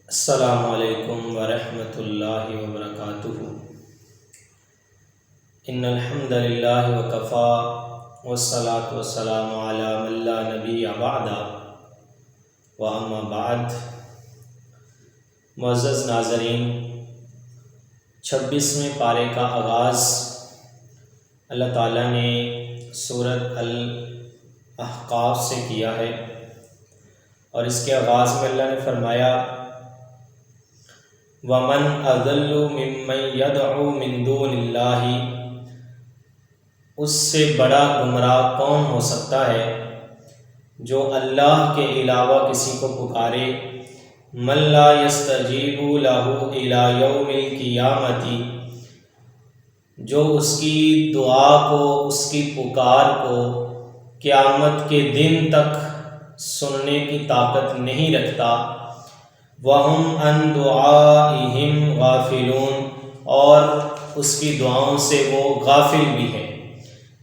السلام علیکم ورحمۃ اللہ وبرکاتہ۔ ان الحمد للہ وکفا والصلاة والسلام علی من لا نبی بعد واما بعد۔ معزز ناظرین، 26ویں پارے کا آغاز اللہ تعالیٰ نے سورۃ الاحقاف سے کیا ہے، اور اس کے آغاز میں اللہ نے فرمایا وَمَنْ أَضَلُّ مِمَّنْ يَدْعُو مِن دُونِ اللَّهِ، اس سے بڑا گمراہ کون ہو سکتا ہے جو اللہ کے علاوہ کسی کو پکارے، مَن لَا يَسْتَجِيبُ لَهُ إِلَى يَوْمِ الْقِيَامَةِ، جو اس کی دعا کو، اس کی پکار کو قیامت کے دن تک سننے کی طاقت نہیں رکھتا، وَهُمْ عَنْ دُعَائِهِمْ غَافِلُونَ، اور اس کی دعاؤں سے وہ غافل بھی ہے۔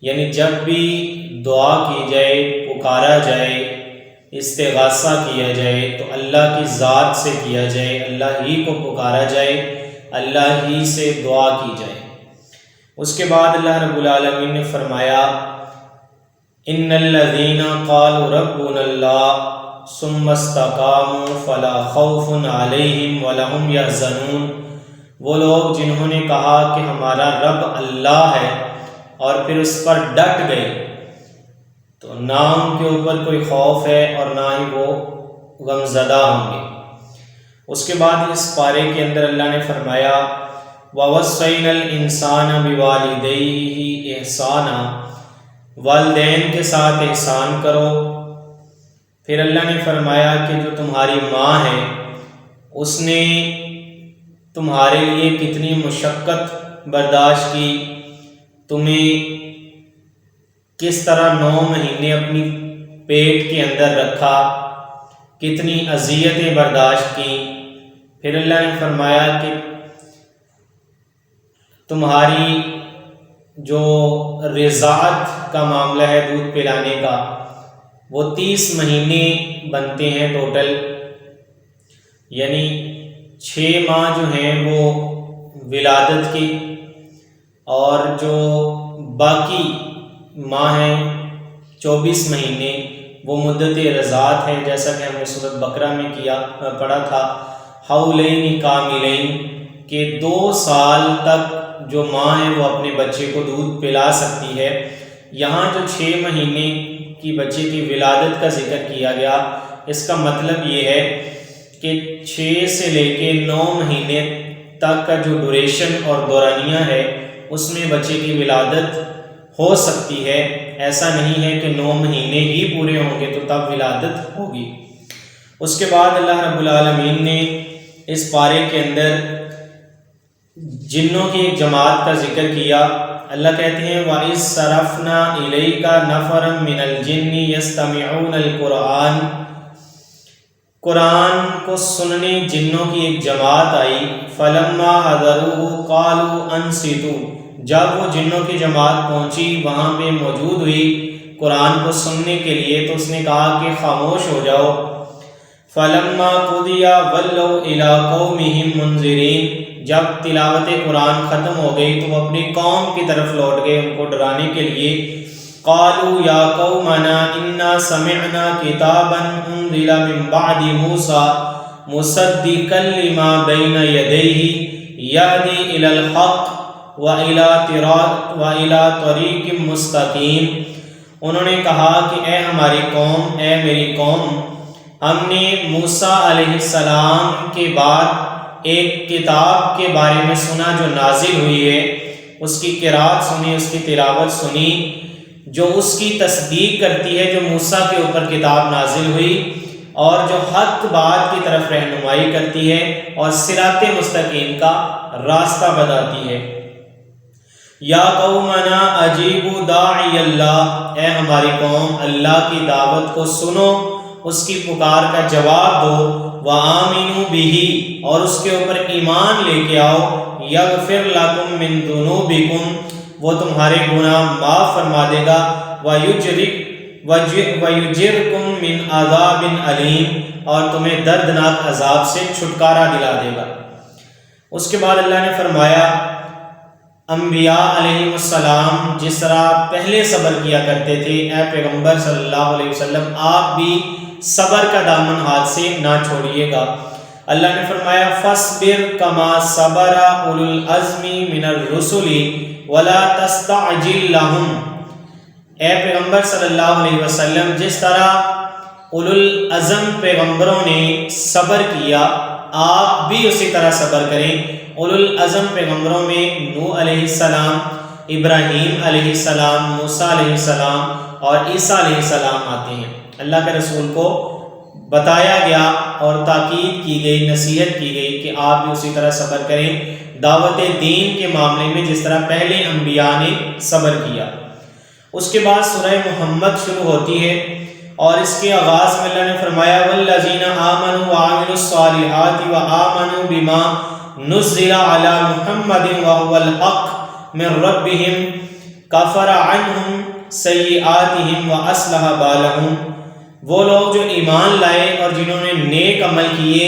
یعنی جب بھی دعا کی جائے، پکارا جائے، استغاثہ کیا جائے تو اللہ کی ذات سے کیا جائے، اللہ ہی کو پکارا جائے، اللہ ہی سے دعا کی جائے۔ اس کے بعد اللہ رب العالمین نے فرمایا ان الذین قالوا ربنا اللہ ثم استقاموا فلا خوف علیہم ولا هم یحزنون، وہ لوگ جنہوں نے کہا کہ ہمارا رب اللہ ہے اور پھر اس پر ڈٹ گئے، تو نہ ان کے اوپر کوئی خوف ہے اور نہ ہی وہ غمزدہ ہوں گے۔ اس کے بعد اس پارے کے اندر اللہ نے فرمایا وَوَصَّيْنَا الْإِنسَانَ بِوَالِدَيْهِ إِحْسَانًا، والدین کے ساتھ احسان کرو۔ پھر اللہ نے فرمایا کہ جو تمہاری ماں ہے اس نے تمہارے لیے کتنی مشقت برداشت کی، تمہیں کس طرح 9 مہینے اپنی پیٹ کے اندر رکھا، کتنی اذیتیں برداشت کی۔ پھر اللہ نے فرمایا کہ تمہاری جو رضاعت کا معاملہ ہے، دودھ پلانے کا، وہ 30 مہینے بنتے ہیں ٹوٹل، یعنی 6 ماہ جو ہیں وہ ولادت کی، اور جو باقی ماہ ہیں 24 مہینے وہ مدت رضاعت ہے، جیسا کہ ہم نے سورۃ بقرہ میں پڑھا تھا حولین کاملین، کہ 2 سال تک جو ماں ہے وہ اپنے بچے کو دودھ پلا سکتی ہے۔ یہاں جو 6 مہینے کی بچے کی ولادت کا ذکر کیا گیا، اس کا مطلب یہ ہے کہ 6 سے لے کے 9 مہینے تک کا جو ڈوریشن اور دورانیہ ہے اس میں بچے کی ولادت ہو سکتی ہے۔ ایسا نہیں ہے کہ 9 مہینے ہی پورے ہوں گے تو تب ولادت ہوگی۔ اس کے بعد اللہ رب العالمین نے اس پارے کے اندر جنوں کی ایک جماعت کا ذکر کیا۔ اللہ کہتے ہیں وَإِذْ صَرَفْنَا إِلَيْكَ نَفَرًا مِنَ الْجِنِّ يَسْتَمِعُونَ الْقُرْآنَ، قرآن کو سننے جنوں کی ایک جماعت آئی، فَلَمَّا حَضَرُوهُ قَالُوا أَنصِتُوا، جب وہ جنوں کی جماعت پہنچی، وہاں پہ موجود ہوئی قرآن کو سننے کے لیے، تو اس نے کہا کہ خاموش ہو جاؤ۔ فَلَمَّا قُضِيَ وَلَّوْا إِلَىٰ قَوْمِهِمْ مُنذِرِينَ، جب تلاوت قرآن ختم ہو گئی تو وہ اپنی قوم کی طرف لوٹ گئے ان کو ڈرانے کے لیے۔ قالوا یا قومنا انا سمعنا کتابا انزل من بعد موسیٰ مصدقا لما بین یدیہ یہدی الی الحق وإلی طریق مستقیم۔ انہوں نے کہا کہ اے ہماری قوم، اے میری قوم، ہم نے موسیٰ علیہ السلام کے بعد ایک کتاب کے بارے میں سنا جو نازل ہوئی ہے، اس کی قرات سنی، اس کی تلاوت سنی، جو اس کی تصدیق کرتی ہے جو موسیٰ کے اوپر کتاب نازل ہوئی، اور جو حق بات کی طرف رہنمائی کرتی ہے اور صراط مستقیم کا راستہ بتاتی ہے۔ یا قومنا اجیبوا داعی اللہ، اے ہماری قوم اللہ کی دعوت کو سنو، اس کی پکار کا جواب دو، وآمنوا بہ، اور اس کے اوپر ایمان لے کے آؤ، یغفر لکم من ذنوبکم، وہ تمہارے گناہ معاف فرما دے گا، وَيُجِرْكُم مِّنْ عَذَابٍ أَلِيمٍ، اور تمہیں دردناک عذاب سے چھٹکارا دلا دے گا۔ اس کے بعد اللہ نے فرمایا انبیاء علیہ السلام جس طرح پہلے صبر کیا کرتے تھے، اے پیغمبر صلی اللہ علیہ وسلم آپ بھی صبر کا دامن ہاتھ سے نہ چھوڑیے گا۔ اللہ نے فرمایا فَاصْبِرْ كَمَا صَبَرَ أُولُو الْعَزْمِ مِنَ الرُّسُلِ وَلَا تَسْتَعْجِلْ لَهُمْ، اے پیغمبر صلی اللہ علیہ وسلم جس طرح اولو العزم پیغمبروں نے صبر کیا آپ بھی اسی طرح صبر کریں۔ اولو العزم پیغمبروں میں نوح علیہ السلام، ابراہیم علیہ السلام، موسیٰ علیہ السلام اور عیسیٰ علیہ السلام آتے ہیں۔ اللہ کے رسول کو بتایا گیا اور تاکید کی گئی، نصیحت کی گئی کہ آپ بھی اسی طرح صبر کریں دعوت دین کے معاملے میں جس طرح پہلے انبیاء نے صبر کیا۔ اس کے بعد سورہ محمد شروع ہوتی ہے اور اس کے آغاز میں اللہ نے فرمایا والذین آمنوا وعملوا الصالحات وآمنوا بما نزل علی محمد وهو الحق من ربهم کفر عنہم سیئاتہم واصلح بالہم، وہ لوگ جو ایمان لائے اور جنہوں نے نیک عمل کیے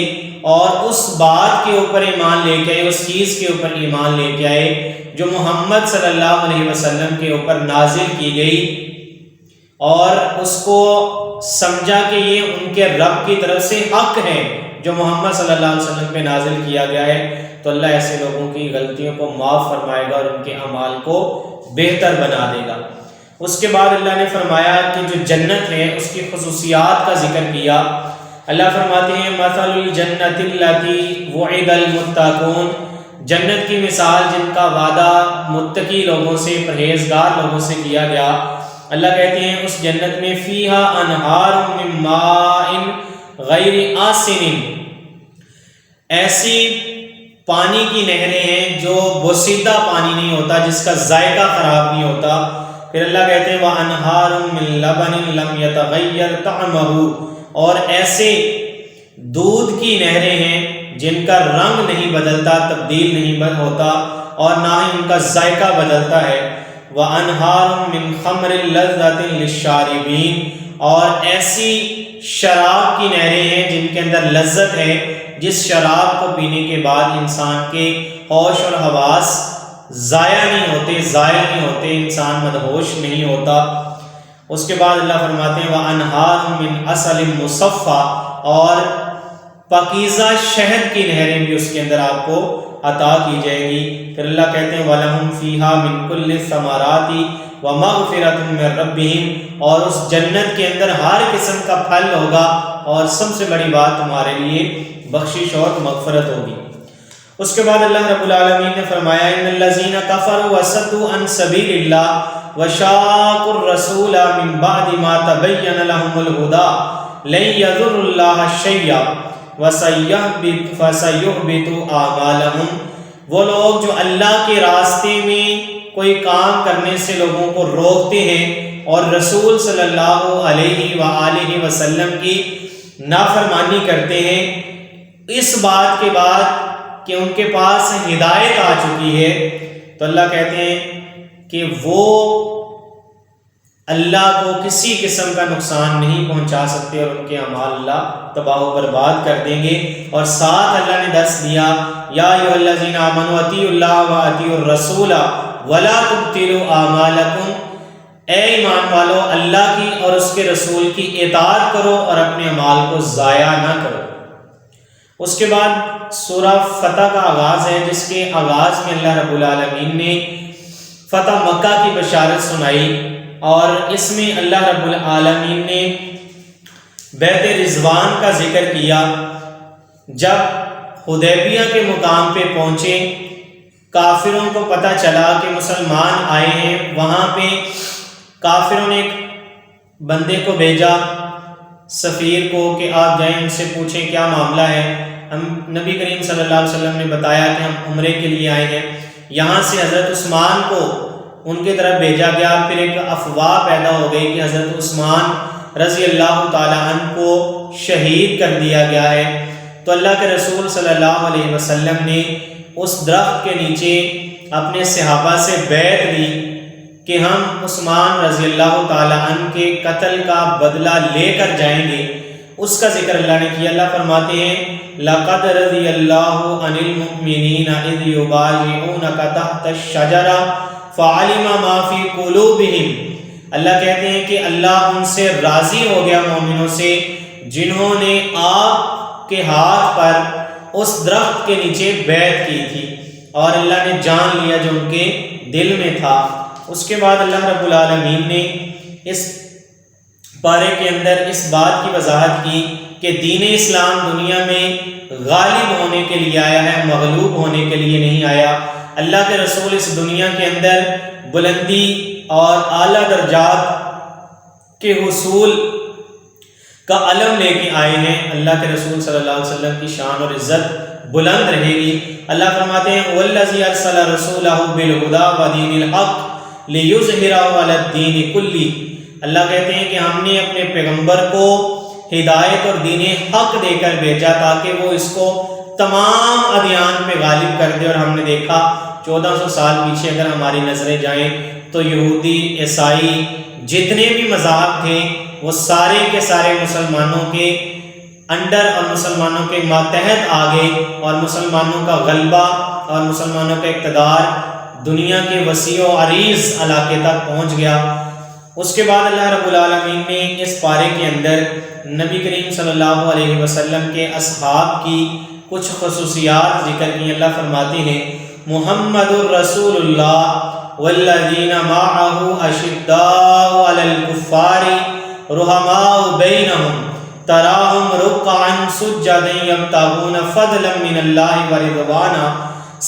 اور اس بات کے اوپر ایمان لے کے آئے، اس چیز کے اوپر ایمان لے کے آئے جو محمد صلی اللہ علیہ وسلم کے اوپر نازل کی گئی، اور اس کو سمجھا کہ یہ ان کے رب کی طرف سے حق ہے جو محمد صلی اللہ علیہ وسلم پہ نازل کیا گیا ہے، تو اللہ ایسے لوگوں کی غلطیوں کو معاف فرمائے گا اور ان کے اعمال کو بہتر بنا دے گا۔ اس کے بعد اللہ نے فرمایا کہ جو جنت ہے اس کی خصوصیات کا ذکر کیا۔ اللہ فرماتے ہیں مثل الجنت التی وعد المتقون، جنت کی مثال جن کا وعدہ متقی لوگوں سے، پرہیزگار لوگوں سے کیا گیا۔ اللہ کہتے ہیں اس جنت میں فیہا انہار من ماء غیر آسن، ایسی پانی کی نہریں ہیں جو بوسیدہ پانی نہیں ہوتا، جس کا ذائقہ خراب نہیں ہوتا۔ پھر اللہ کہتے ہیں وَأَنْهَارٌ مِّن لَبَنٍ لَمْ يَتَغَيَّرْ طَعْمُهُ، اور ایسے دودھ کی نہریں ہیں جن کا رنگ نہیں بدلتا، تبدیل نہیں ہوتا اور نہ ہی ان کا ذائقہ بدلتا ہے۔ وَأَنْهَارٌ مِّن خَمْرٍ لَذَّةٍ لِلشَّارِبِينَ، اور ایسی شراب کی نہریں ہیں جن کے اندر لذت ہے، جس شراب کو پینے کے بعد انسان کے ہوش اور حواس ضائع نہیں ہوتے، زائل نہیں ہوتے، انسان مدہوش نہیں ہوتا۔ اس کے بعد اللہ فرماتے ہیں وَأَنْهَارٌ مِّنْ عَسَلٍ مُّصَفًّى، اور پاکیزہ شہد کی نہریں بھی اس کے اندر آپ کو عطا کی جائے گی۔ پھر اللہ کہتے ہیں وَلَهُمْ فِيهَا مِن كُلِّ الثَّمَرَاتِ وَمَغْفِرَةٌ مِّن رَّبِّهِمْ، اور اس جنت کے اندر ہر قسم کا پھل ہوگا اور سب سے بڑی بات تمہارے لیے بخشش اور مغفرت ہوگی۔ اس کے بعد اللہ رب العالمین نے فرمایا ان الذین کفروا وصدوا عن سبیل اللہ وشاقوا الرسول من بعد ما تبین لهم الہدی لن یضروا اللہ شیئا فسیحبط اعمالهم، وہ لوگ جو اللہ کے راستے میں کوئی کام کرنے سے لوگوں کو روکتے ہیں اور رسول صلی اللہ علیہ وآلہ وسلم کی نافرمانی کرتے ہیں، اس بات کے بعد کہ ان کے پاس ہدایت آ چکی ہے، تو اللہ کہتے ہیں کہ وہ اللہ کو کسی قسم کا نقصان نہیں پہنچا سکتے اور ان کے اعمال اللہ تباہ و برباد کر دیں گے۔ اور ساتھ اللہ نے درس دیا یا ایھا الذین آمنوا اطیعوا اللہ واطیعوا الرسول ولا تبطلوا اعمالکم، اے ایمان والو اللہ کی اور اس کے رسول کی اطاعت کرو اور اپنے اعمال کو ضائع نہ کرو۔ اس کے بعد سورہ فتح کا آغاز ہے، جس کے آغاز میں اللہ رب العالمین نے فتح مکہ کی بشارت سنائی، اور اس میں اللہ رب العالمین نے بیت رضوان کا ذکر کیا۔ جب حدیبیہ کے مقام پہ پہنچے، کافروں کو پتہ چلا کہ مسلمان آئے ہیں، وہاں پہ کافروں نے ایک بندے کو بھیجا، سفیر کو، کہ آپ جائیں ان سے پوچھیں کیا معاملہ ہے۔ ہم نبی کریم صلی اللہ علیہ وسلم نے بتایا کہ ہم عمرے کے لیے آئے ہیں۔ یہاں سے حضرت عثمان کو ان کی طرف بھیجا گیا، پھر ایک افواہ پیدا ہو گئی کہ حضرت عثمان رضی اللہ تعالیٰ عنہ کو شہید کر دیا گیا ہے۔ تو اللہ کے رسول صلی اللہ علیہ وسلم نے اس درخت کے نیچے اپنے صحابہ سے بیعت لی کہ ہم عثمان رضی اللہ تعالیٰ عنہ کے قتل کا بدلہ لے کر جائیں گے، اس کا ذکر اللہ نے کیا۔ اللہ فرماتے ہیں لَقَدْ رَضِيَ اللَّهُ عَنِ الْمُؤْمِنِينَ إِذْ يُبَايِعُونَكَ تَحْتَ الشَّجَرَةِ فَعَلِمَ مَا فِي قُلُوبِهِمْ، اللہ کہتے ہیں کہ اللہ ان سے راضی ہو گیا مومنوں سے جنہوں نے آپ کے ہاتھ پر اس درخت کے نیچے بیعت کی تھی، اور اللہ نے جان لیا جو ان کے دل میں تھا۔ اس کے بعد اللہ رب العالمین نے اس پارے کے اندر اس بات کی وضاحت کی کہ دین اسلام دنیا میں غالب ہونے کے لیے آیا ہے، مغلوب ہونے کے لیے نہیں آیا۔ اللہ کے رسول اس دنیا کے اندر بلندی اور اعلیٰ درجات کے حصول کا علم لے کے آئے ہیں۔ اللہ کے رسول صلی اللہ علیہ وسلم کی شان اور عزت بلند رہے گی۔ اللہ فرماتے ہیں وَالَّذِي أَرْسَلَ رَسُولَهُ بِالْهُدَى وَدِينِ الْحَقِّ لِيُظْهِرَهُ عَلَى الدِّينِ كُلِّهِ، اللہ کہتے ہیں کہ ہم نے اپنے پیغمبر کو ہدایت اور دین حق دے کر بھیجا تاکہ وہ اس کو تمام ادیان پہ غالب کر دے۔ اور ہم نے دیکھا 1400 سال پیچھے اگر ہماری نظریں جائیں تو یہودی عیسائی جتنے بھی مذاہب تھے وہ سارے کے سارے مسلمانوں کے انڈر اور مسلمانوں کے ماتحت آ گئے، اور مسلمانوں کا غلبہ اور مسلمانوں کا اقتدار دنیا کے وسیع و عریض علاقے تک پہنچ گیا۔ اس کے بعد اللہ رب العالمین نے اس پارے کے اندر نبی کریم صلی اللہ علیہ وسلم کے اصحاب کی کچھ خصوصیات ذکر کی۔ اللہ فرماتے ہیں محمد الرسول اللہ والذین معه اشداء علی الکفار رحماء بینہم تراہم رکعا سجدا یبتغون فضلا من اللہ ورضوانا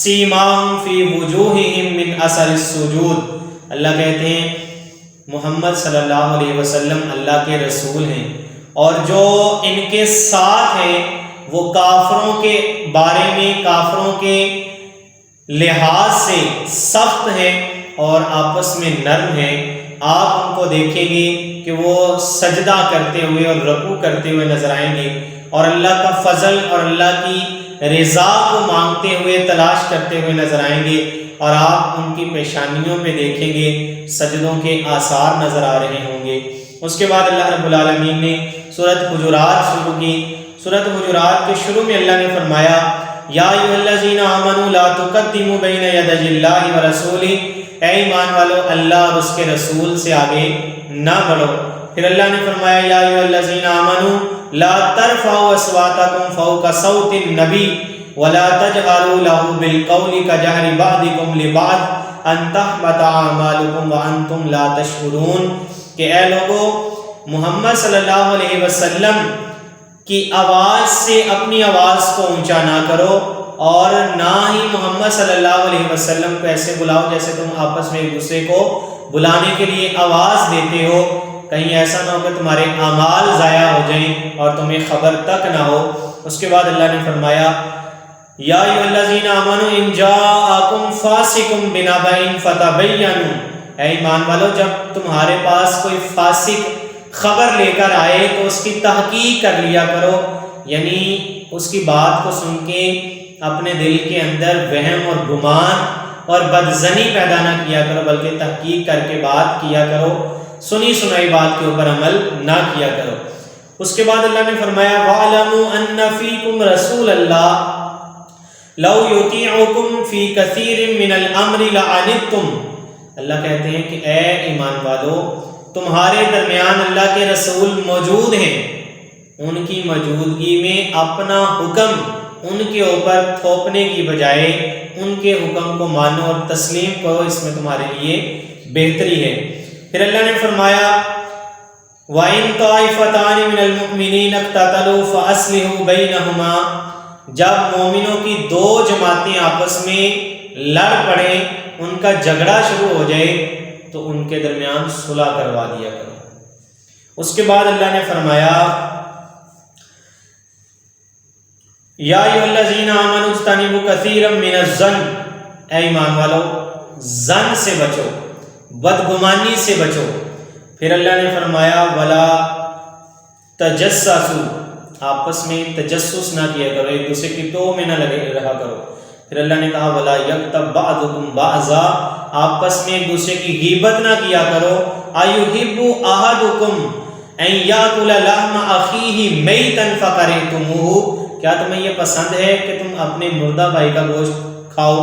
سیماہم فی وجوہہم من اثر السجود۔ اللہ کہتے ہیں محمد صلی اللہ علیہ وسلم اللہ کے رسول ہیں، اور جو ان کے ساتھ ہیں وہ کافروں کے بارے میں کافروں کے لحاظ سے سخت ہیں اور آپس میں نرم ہیں۔ آپ ان کو دیکھیں گے کہ وہ سجدہ کرتے ہوئے اور رکوع کرتے ہوئے نظر آئیں گے، اور اللہ کا فضل اور اللہ کی رضا کو مانگتے ہوئے تلاش کرتے ہوئے نظر آئیں گے، اور آپ ان کی پیشانیوں پہ دیکھیں گے سجدوں کے آثار نظر آ رہے ہوں گے۔ اس کے بعد اللہ رب العالمین نے سورۃ حجرات شروع کی۔ سورۃ حجرات کے شروع میں اللہ نے فرمایا یا ایھا الذین آمنوا لا تقدموا بین یدی اللہ ورسولہ، اے ایمان والو اللہ اور اس کے رسول سے آگے نہ بڑھو۔ پھر اللہ نے فرمایا یا ایھا الذین آمنوا لا ترفعوا اصواتکم فوق صوت النبی ولا تجهروا له بالقول كجهر بعضكم لبعض ان تحبط اعمالكم وانتم لا تشعرون، کہ اے لوگو محمد صلی اللہ علیہ وسلم کی آواز سے اپنی آواز کو اونچا نہ کرو، اور نہ ہی محمد صلی اللہ علیہ وسلم کو ایسے بلاؤ جیسے تم آپس میں ایک دوسرے کو بلانے کے لیے آواز دیتے ہو، کہیں ایسا نہ ہو کہ تمہارے اعمال ضائع ہو جائیں اور تمہیں خبر تک نہ ہو۔ اس کے بعد اللہ نے فرمایا یا ایھا الذین آمنوا ان جاءکم فاسق بنبأ فتبینوا، اے ایمان والو جب تمہارے پاس کوئی فاسق خبر لے کر آئے تو اس کی تحقیق کر لیا کرو، یعنی اس کی بات کو سن کے اپنے دل کے اندر وہم اور گمان اور بدظنی پیدا نہ کیا کرو، بلکہ تحقیق کر کے بات کیا کرو، سنی سنائی بات کے اوپر عمل نہ کیا کرو۔ اس کے بعد اللہ نے فرمایا وَاعْلَمُوا أَنَّ فِيكُمْ رَسُولَ اللَّهِ لَوْ يُطِيعُكُمْ فِي كَثِيرٍ مِّنَ الْأَمْرِ لَعَنِتُّمْ، اللہ کہتے ہیں کہ اے ایمان والو تمہارے درمیان اللہ کے رسول موجود ہیں، ان کی موجودگی میں اپنا حکم ان کے اوپر تھوپنے کی بجائے ان کے حکم کو مانو اور تسلیم کرو، اس میں تمہارے لیے بہتری ہے۔ پھر اللہ نے فرمایا وَإِن طَائِفَتَانِ مِنَ الْمُؤْمِنِينَ اقْتَتَلُوا فَأَصْلِحُوا بَيْنَهُمَا، جب مومنوں کی دو جماعتیں آپس میں لڑ پڑیں، ان کا جھگڑا شروع ہو جائے تو ان کے درمیان صلح کروا دیا کرو۔ اس کے بعد اللہ نے فرمایا یا ایھا الذین آمنوا اجتنبوا کثیرا من الظن، اے ایمان والو ظن سے بچو، بدگمانی سے بچو۔ پھر اللہ نے فرمایا ولا تجسسوا، آپس میں تجسس نہ کیا کرو، ایک دوسرے کی تو میں نہ لگے رہا کرو۔ پھر اللہ نے کہا ولا یغتب بعضکم بعضا، آپس میں ایک دوسرے کی غیبت نہ کیا کرو۔ ایحب احدکم، ان یاکل لحم اخیہ میتا فکرہتموہ، کیا تمہیں یہ پسند ہے کہ تم اپنے مردہ بھائی کا گوشت کھاؤ؟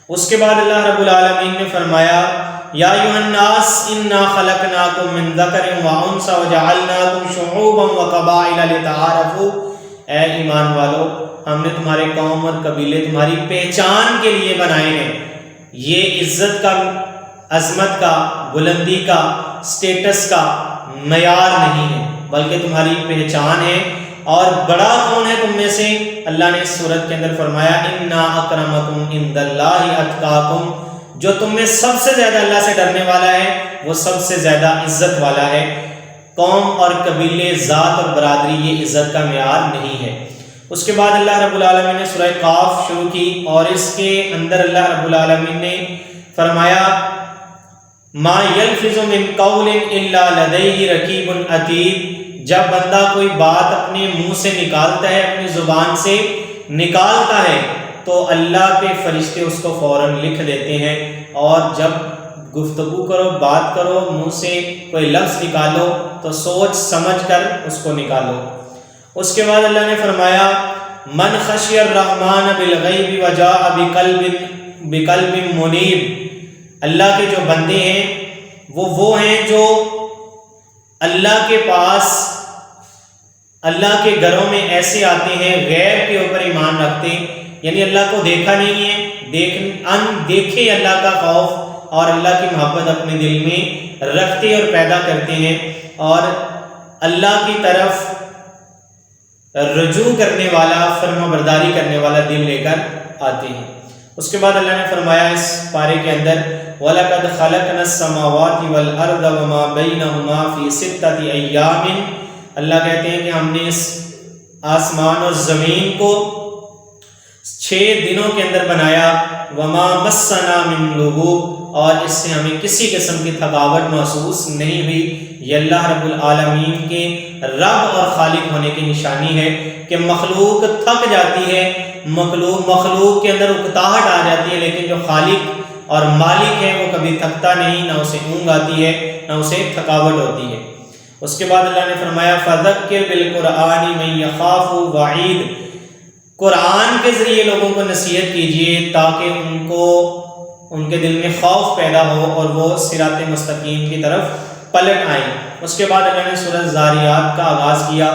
اس کے بعد اللہ رب العالمین نے فرمایا یا ایھا الناس انا خلقناکم من ذکر و انثی وجعلناکم شعوبا وقبائل لتعارفوا، اے ایمان والو ہم نے تمہارے قوم اور قبیلے تمہاری پہچان کے لیے بنائے ہیں۔ یہ عزت کا، عظمت کا، بلندی کا، سٹیٹس کا معیار نہیں ہے بلکہ تمہاری پہچان ہے۔ اور بڑا کون ہے تم میں سے؟ اللہ نے اس سورت کے اندر فرمایا انا اکرمکم عند اللہ اتقاکم، جو تم میں سب سے زیادہ اللہ سے ڈرنے والا ہے وہ سب سے زیادہ عزت والا ہے۔ قوم اور قبیلے، ذات اور برادری یہ عزت کا معیار نہیں ہے۔ اس کے بعد اللہ رب العالمین نے سورہ قاف شروع کی اور اس کے اندر اللہ رب العالمین نے فرمایا ما یلفظ من قول الا لدیہ رقیب عتید، جب بندہ کوئی بات اپنے منہ سے نکالتا ہے، اپنی زبان سے نکالتا ہے تو اللہ کے فرشتے اس کو فوراً لکھ دیتے ہیں، اور جب گفتگو کرو، بات کرو، منہ سے کوئی لفظ نکالو تو سوچ سمجھ کر اس کو نکالو۔ اس کے بعد اللہ نے فرمایا من خشی الرحمن بالغیب وجاء بقلب منیب، اللہ کے جو بندے ہیں وہ ہیں جو اللہ کے پاس، اللہ کے گھروں میں ایسے آتے ہیں غیب کے اوپر ایمان رکھتے، یعنی اللہ کو دیکھا نہیں ہے، دیکھے اللہ کا خوف اور اللہ کی محبت اپنے دل میں رکھتے اور پیدا کرتے ہیں، اور اللہ کی طرف رجوع کرنے والا، فرما برداری کرنے والا دل لے کر آتے ہیں۔ اس کے بعد اللہ نے فرمایا اس پارے کے اندر وَلَقَدْ خَلَقْنَا السَّمَاوَاتِ وَالْأَرْضَ وَمَا بَيْنَهُمَا فِي سِتَّةِ أَيَّامٍ، اللہ کہتے ہیں کہ ہم نے اس آسمان اور زمین کو 6 دنوں کے اندر بنایا، وَمَا مَسَّنَا مِن لُغُوبٍ، اور اس سے ہمیں کسی قسم کی تھکاوٹ محسوس نہیں ہوئی۔ یہ اللہ رب العالمین کے رب اور خالق ہونے کی نشانی ہے کہ مخلوق تھک جاتی ہے، مخلوق کے اندر اکتاہٹ آ جاتی ہے، لیکن جو خالق اور مالک ہے وہ کبھی تھکتا نہیں، نہ اسے اونگ آتی ہے نہ اسے تھکاوٹ ہوتی ہے۔ اس کے بعد اللہ نے فرمایا فَذَكِّرْ بِالْقُرْآنِ مَن يَخَافُ وَعِيدٍ، قرآن کے ذریعے لوگوں کو نصیحت کیجیے تاکہ ان کے دل میں خوف پیدا ہو اور وہ صراط مستقیم کی طرف پلٹ آئیں۔ اس کے بعد اللہ نے سورہ الذاریات کا آغاز کیا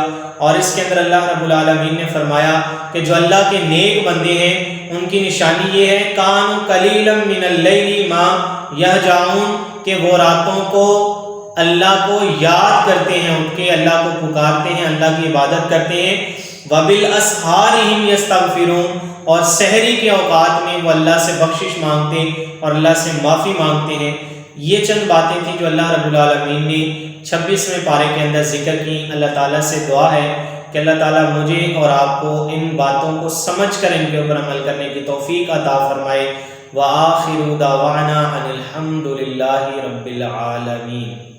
اور اس کے اندر اللہ رب العالمین نے فرمایا کہ جو اللہ کے نیک بندے ہیں ان کی نشانی یہ ہے کانوا قلیلا من اللیل ما یہجعون، کہ وہ راتوں کو اللہ کو یاد کرتے ہیں، اٹھ کے اللہ کو پکارتے ہیں، اللہ کی عبادت کرتے ہیں، وبالاسحار هم یستغفرون، اور سحری کے اوقات میں وہ اللہ سے بخشش مانگتے اور اللہ سے معافی مانگتے ہیں۔ یہ چند باتیں تھیں جو اللہ رب العالمین نے 26ویں پارے کے اندر ذکر کی۔ اللہ تعالیٰ سے دعا ہے کہ اللہ تعالیٰ مجھے اور آپ کو ان باتوں کو سمجھ کر ان کے اوپر عمل کرنے کی توفیق عطا فرمائے۔ وآخر دعوانا ان الحمد للہ رب العالمین۔